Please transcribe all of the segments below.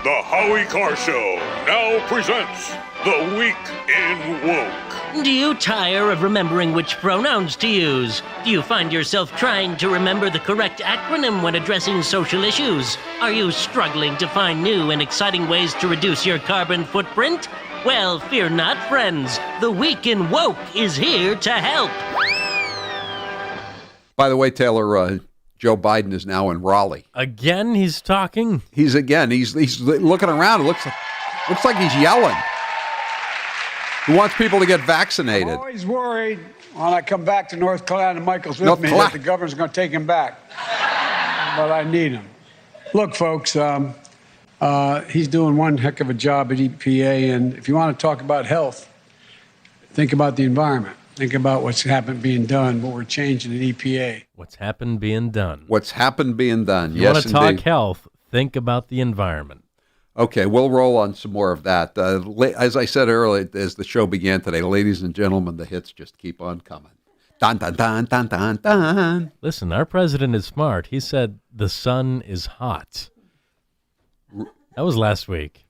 The Howie Carr Show now presents The Week in Woke. Do you tire of remembering which pronouns to use? Do you find yourself trying to remember the correct acronym when addressing social issues? Are you struggling to find new and exciting ways to reduce your carbon footprint? Well, fear not, friends. The Week in Woke is here to help. By the way, Taylor, Joe Biden is now in Raleigh. Again, he's talking? He's looking around. It looks like he's yelling. He wants people to get vaccinated. I'm always worried when I come back to North Carolina and Michael's with me that the governor's going to take him back. But I need him. Look, folks, he's doing one heck of a job at EPA. And if you want to talk about health, think about the environment. Think about what's happened being done, what we're changing at EPA. What's happened being done. What's happened being done. You Yes, want to talk indeed. health, think about the environment. Okay, we'll roll on some more of that. As I said earlier, as the show began today, ladies and gentlemen, the hits just keep on coming. Dun, dun, dun, dun, dun, dun. Listen, our president is smart. He said the sun is hot. That was last week.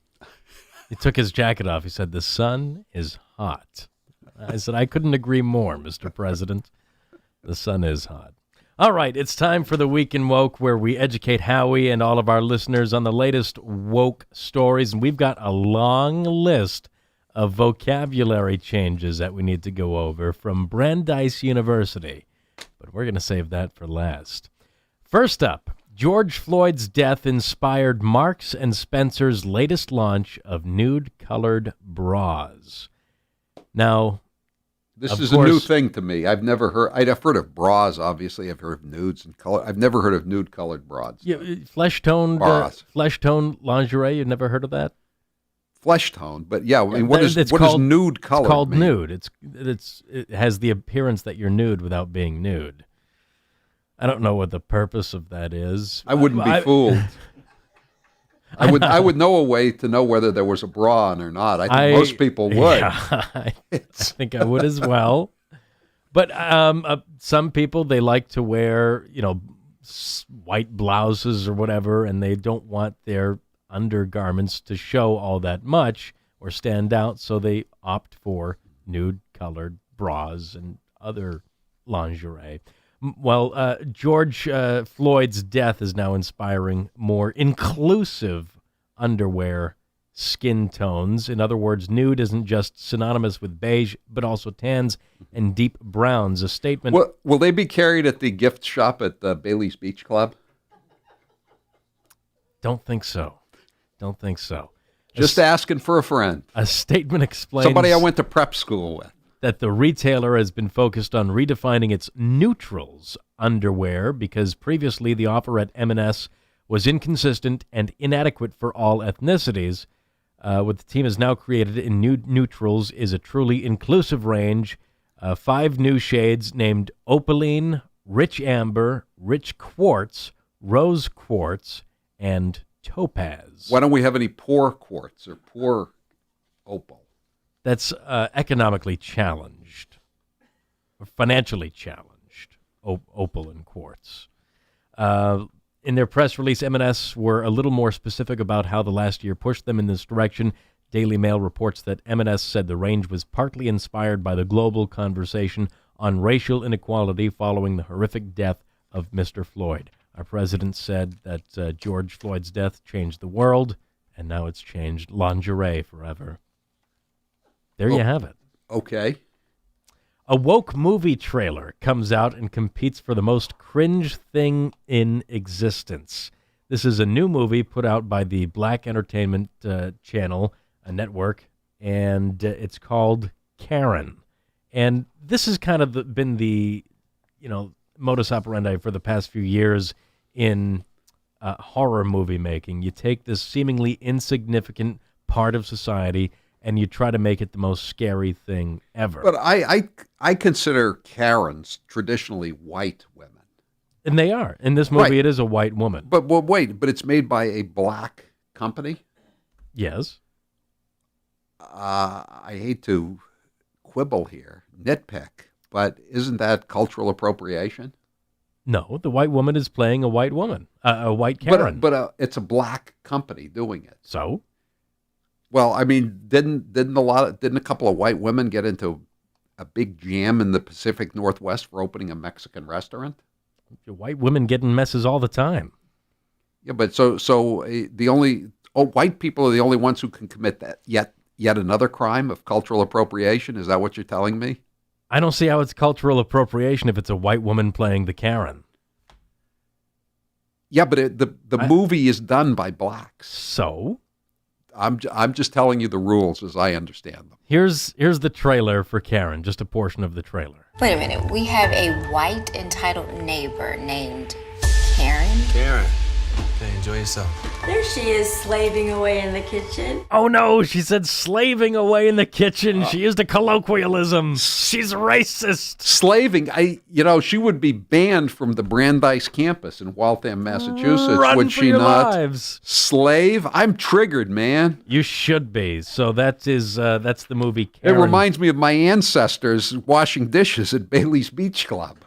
He took his jacket off. He said the sun is hot. I said, I couldn't agree more, Mr. President. The sun is hot. All right, it's time for the Week in Woke, where we educate Howie and all of our listeners on the latest woke stories. And we've got a long list of vocabulary changes that we need to go over from Brandeis University. But we're going to save that for last. First up, George Floyd's death inspired Marks and Spencer's latest launch of nude-colored bras. Now, This is a new thing to me. I've heard of bras, obviously. I've heard of nudes and color. I've never heard of nude-colored bras. Yeah, flesh-toned lingerie. You've never heard of that? Flesh tone, but yeah. I mean, what is nude color? It's called mean? nude. It has the appearance that you're nude without being nude. I don't know what the purpose of that is. I wouldn't be fooled. I would know a way to know whether there was a bra on or not. I think most people would. Yeah, I think I would as well. But some people, they like to wear, white blouses or whatever, and they don't want their undergarments to show all that much or stand out, so they opt for nude-colored bras and other lingerie. Well, George Floyd's death is now inspiring more inclusive underwear skin tones. In other words, nude isn't just synonymous with beige, but also tans and deep browns. A statement. Will they be carried at the gift shop at the Bailey's Beach Club? Don't think so. Just asking for a friend. A statement explains Somebody I went to prep school with. That the retailer has been focused on redefining its neutrals underwear because previously the offer at M&S was inconsistent and inadequate for all ethnicities. What the team has now created in neutrals is a truly inclusive range, 5 new shades named Opaline, Rich Amber, Rich Quartz, Rose Quartz, and Topaz. Why don't we have any poor quartz or poor opal? That's economically challenged, or financially challenged, opal and quartz. In their press release, M&S were a little more specific about how the last year pushed them in this direction. Daily Mail reports that M&S said the range was partly inspired by the global conversation on racial inequality following the horrific death of Mr. Floyd. Our president said that George Floyd's death changed the world, and now it's changed lingerie forever. There you have it. Okay. A woke movie trailer comes out and competes for the most cringe thing in existence. This is a new movie put out by the Black Entertainment Channel, a network, and it's called Karen. And this has kind of been the, modus operandi for the past few years in horror movie making. You take this seemingly insignificant part of society and you try to make it the most scary thing ever. But I consider Karens traditionally white women. And they are. In this movie, Right. It is a white woman. But wait, it's made by a black company? Yes. I hate to quibble here, nitpick, but isn't that cultural appropriation? No, the white woman is playing a white woman, a white Karen. But it's a black company doing it. So? Well, I mean, didn't a couple of white women get into a big jam in the Pacific Northwest for opening a Mexican restaurant? White women get in messes all the time. Yeah, but white people are the only ones who can commit that yet another crime of cultural appropriation. Is that what you're telling me? I don't see how it's cultural appropriation if it's a white woman playing the Karen. Yeah, but the movie is done by blacks. So? I'm just telling you the rules as I understand them. Here's the trailer for Karen, just a portion of the trailer. Wait a minute. We have a white entitled neighbor named Karen. Karen. Okay, enjoy yourself. There she is, slaving away in the kitchen. Oh no, she said slaving away in the kitchen. She used a colloquialism. She's racist. Slaving, she would be banned from the Brandeis campus in Waltham, Massachusetts. Run would for she your not? lives. Slave? I'm triggered, man. You should be. So that's the movie Karen. It reminds me of my ancestors washing dishes at Bailey's Beach Club.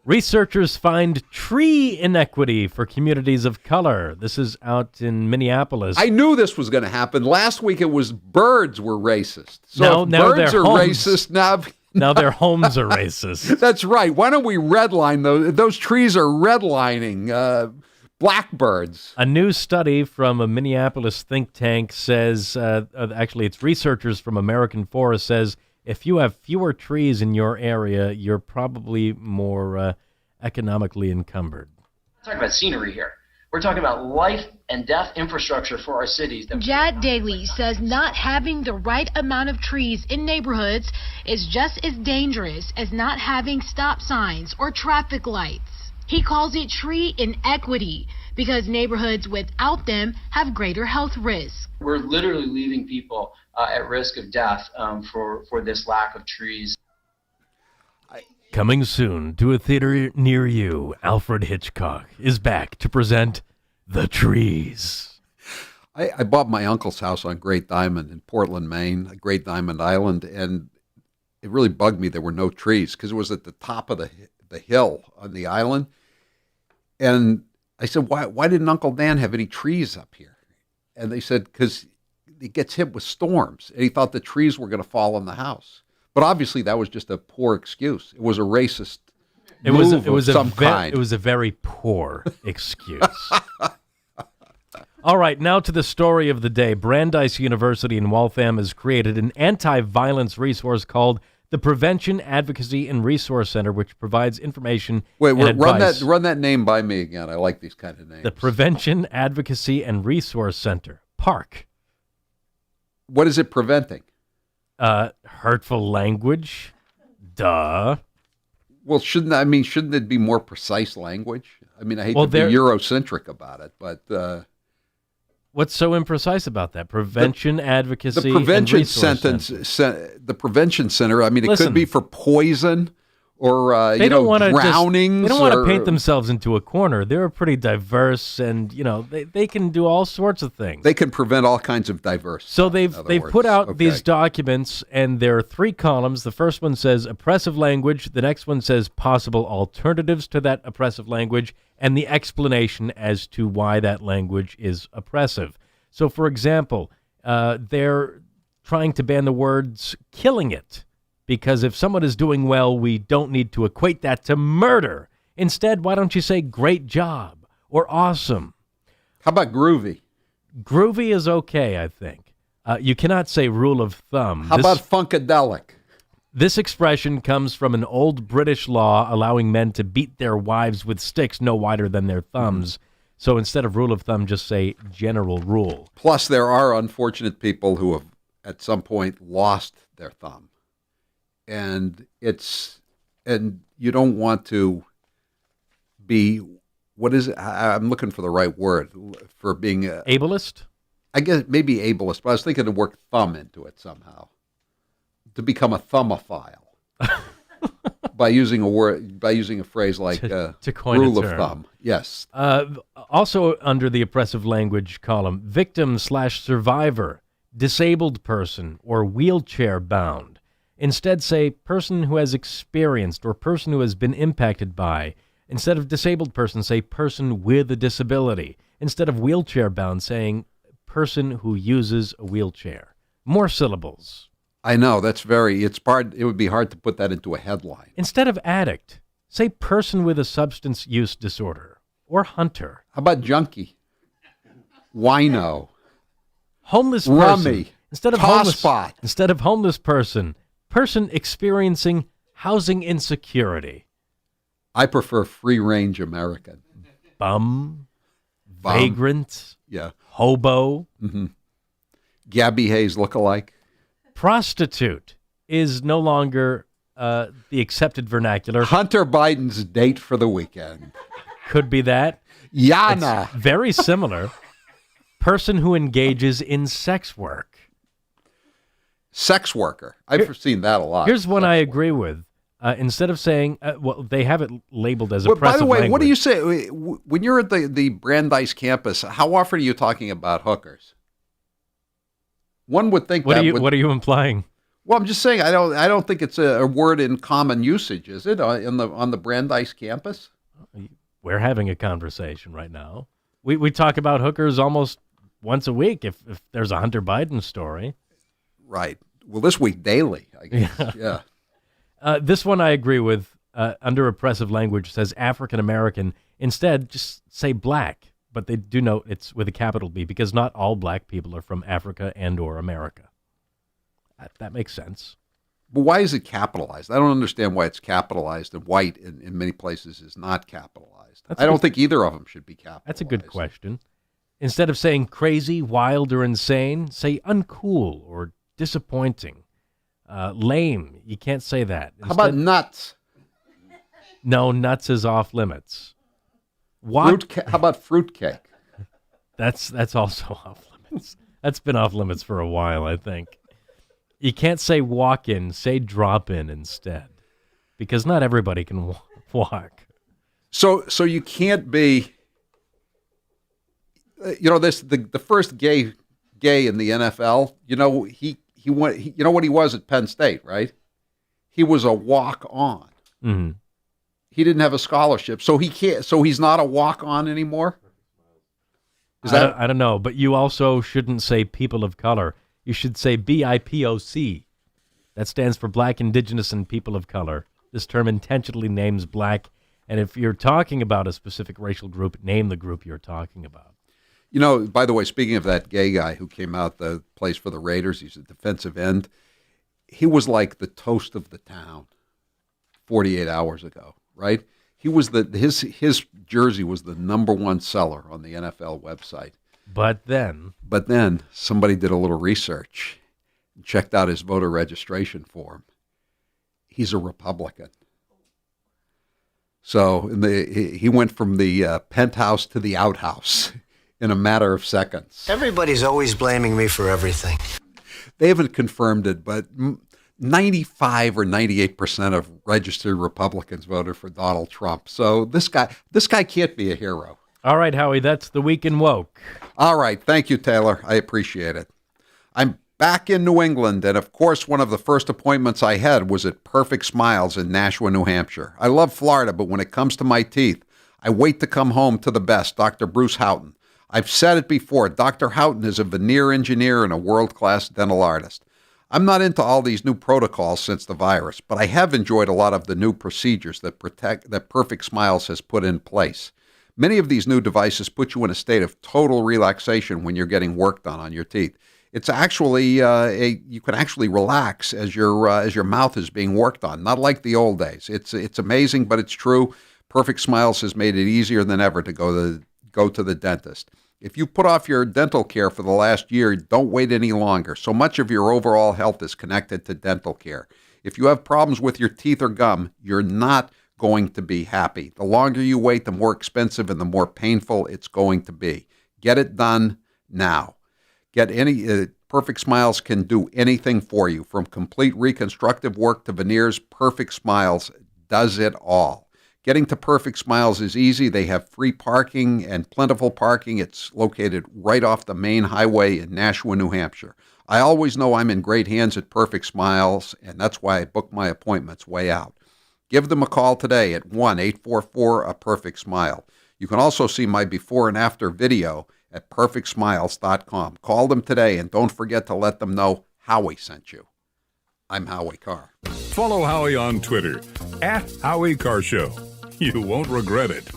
Researchers find tree inequity for communities of color. This is out in Minneapolis. I knew this was going to happen. Last week it was birds were racist. So now if birds they're are homes. racist now. Now their homes are racist. That's right. Why don't we redline those? Those trees are redlining blackbirds. A new study from a Minneapolis think tank says, actually it's researchers from American Forest says, if you have fewer trees in your area, you're probably more economically encumbered. We're talking about scenery here. We're talking about life and death infrastructure for our cities. Jad Daly says not having the right amount of trees in neighborhoods is just as dangerous as not having stop signs or traffic lights. He calls it tree inequity because neighborhoods without them have greater health risks. We're literally leaving people at risk of death for this lack of trees. Coming soon to a theater near you, Alfred Hitchcock is back to present The Trees. I bought my uncle's house on Great Diamond in Portland, Maine, Great Diamond Island, and it really bugged me there were no trees because it was at the top of the hill on the island. And I said, why didn't Uncle Dan have any trees up here? And they said, because it gets hit with storms. And he thought the trees were going to fall on the house. But obviously that was just a poor excuse. It was a racist move of some kind. It was a very poor excuse. All right, now to the story of the day. Brandeis University in Waltham has created an anti-violence resource called the Prevention, Advocacy, and Resource Center, which provides information and advice. Run that name by me again. I like these kind of names. The Prevention, Advocacy, and Resource Center, PARC. What is it preventing? Hurtful language. Duh. Well, shouldn't it be more precise language? I mean, I hate to be Eurocentric about it, but what's so imprecise about that? Prevention, advocacy, the prevention and resource center. The prevention center. I mean, it could be for poison or drowning. They don't want to paint themselves into a corner. They're pretty diverse, and they can do all sorts of things. They can prevent all kinds of diverse. So they've put out these documents, and there are 3 columns. The first one says oppressive language. The next one says possible alternatives to that oppressive language, and the explanation as to why that language is oppressive. So, for example, they're trying to ban the words "killing it." Because if someone is doing well, we don't need to equate that to murder. Instead, why don't you say great job or awesome? How about groovy? Groovy is okay, I think. You cannot say rule of thumb. How about funkadelic? This expression comes from an old British law allowing men to beat their wives with sticks no wider than their thumbs. So instead of rule of thumb, just say general rule. Plus, there are unfortunate people who have at some point lost their thumb. And you don't want to be, what is it? I'm looking for the right word for being ableist. I guess maybe ableist, but I was thinking to work thumb into it somehow, to become a thumbophile by using a phrase like to coin rule a of term. thumb. Yes. Also under the oppressive language column, victim/survivor, disabled person, or wheelchair bound. Instead, say person who has experienced or person who has been impacted by. Instead of disabled person, say person with a disability. Instead of wheelchair bound, saying person who uses a wheelchair. More syllables. I know, it would be hard to put that into a headline. Instead of addict, say person with a substance use disorder or hunter. How about junkie? Wino. Homeless person. Rummy. Instead of homeless person, person experiencing housing insecurity. I prefer free-range American. Bum. Vagrant. Yeah. Hobo. Mm-hmm. Gabby Hayes lookalike. Prostitute is no longer the accepted vernacular. Hunter Biden's date for the weekend. Could be that. Yana. It's very similar. Person who engages in sex work. Sex worker. I've seen that a lot. Here's one I agree with. Instead of saying, they have it labeled as oppressive By the way, language. what do you say when you're at the Brandeis campus? How often are you talking about hookers? One would think what are you implying? Well, I'm just saying I don't think it's a word in common usage, is it, on the Brandeis campus? We're having a conversation right now. We talk about hookers almost once a week if there's a Hunter Biden story. Right. Well, this week daily, I guess. Yeah. This one I agree with. Under oppressive language says African American. Instead, just say black. But they do note it's with a capital B because not all black people are from Africa and or America. That makes sense. But why is it capitalized? I don't understand why it's capitalized and white in many places is not capitalized. I don't think either of them should be capitalized. That's a good question. Instead of saying crazy, wild, or insane, say uncool or disappointing. Lame. You can't say that. How about nuts? No, nuts is off limits. How about fruitcake? That's also off limits. That's been off limits for a while, I think. You can't say walk in, say drop in instead, because not everybody can walk. So you can't be. The first gay in the NFL. He went. You know what he was at Penn State, right? He was a walk-on. Mm-hmm. He didn't have a scholarship, so he can't. So he's not a walk-on anymore. I don't know, but you also shouldn't say people of color. You should say BIPOC. That stands for Black, Indigenous, and People of Color. This term intentionally names black, and if you're talking about a specific racial group, name the group you're talking about. By the way, speaking of that gay guy who came out the place for the Raiders, he's a defensive end. He was like the toast of the town 48 hours ago, right? He was his jersey was the #1 seller on the NFL website. But then somebody did a little research and checked out his voter registration form. He's a Republican. So he went from the penthouse to the outhouse in a matter of seconds. Everybody's always blaming me for everything. They haven't confirmed it, but 95 or 98% of registered Republicans voted for Donald Trump. So this guy can't be a hero. All right, Howie, that's the Week in Woke. All right. Thank you, Taylor. I appreciate it. I'm back in New England, and of course, one of the first appointments I had was at Perfect Smiles in Nashua, New Hampshire. I love Florida, but when it comes to my teeth, I wait to come home to the best, Dr. Bruce Houghton. I've said it before, Dr. Houghton is a veneer engineer and a world-class dental artist. I'm not into all these new protocols since the virus, but I have enjoyed a lot of the new procedures that Perfect Smiles has put in place. Many of these new devices put you in a state of total relaxation when you're getting work done on your teeth. It's actually you can actually relax as your mouth is being worked on, not like the old days. It's amazing, but it's true. Perfect Smiles has made it easier than ever to go to the dentist. If you put off your dental care for the last year, don't wait any longer. So much of your overall health is connected to dental care. If you have problems with your teeth or gum, you're not going to be happy. The longer you wait, the more expensive and the more painful it's going to be. Get it done now. Perfect Smiles can do anything for you, from complete reconstructive work to veneers. Perfect Smiles does it all. Getting to Perfect Smiles is easy. They have free parking and plentiful parking. It's located right off the main highway in Nashua, New Hampshire. I always know I'm in great hands at Perfect Smiles, and that's why I book my appointments way out. Give them a call today at 1-844-A-PERFECT-SMILE. You can also see my before and after video at perfectsmiles.com. Call them today, and don't forget to let them know Howie sent you. I'm Howie Carr. Follow Howie on Twitter @Howie Carr Show. You won't regret it.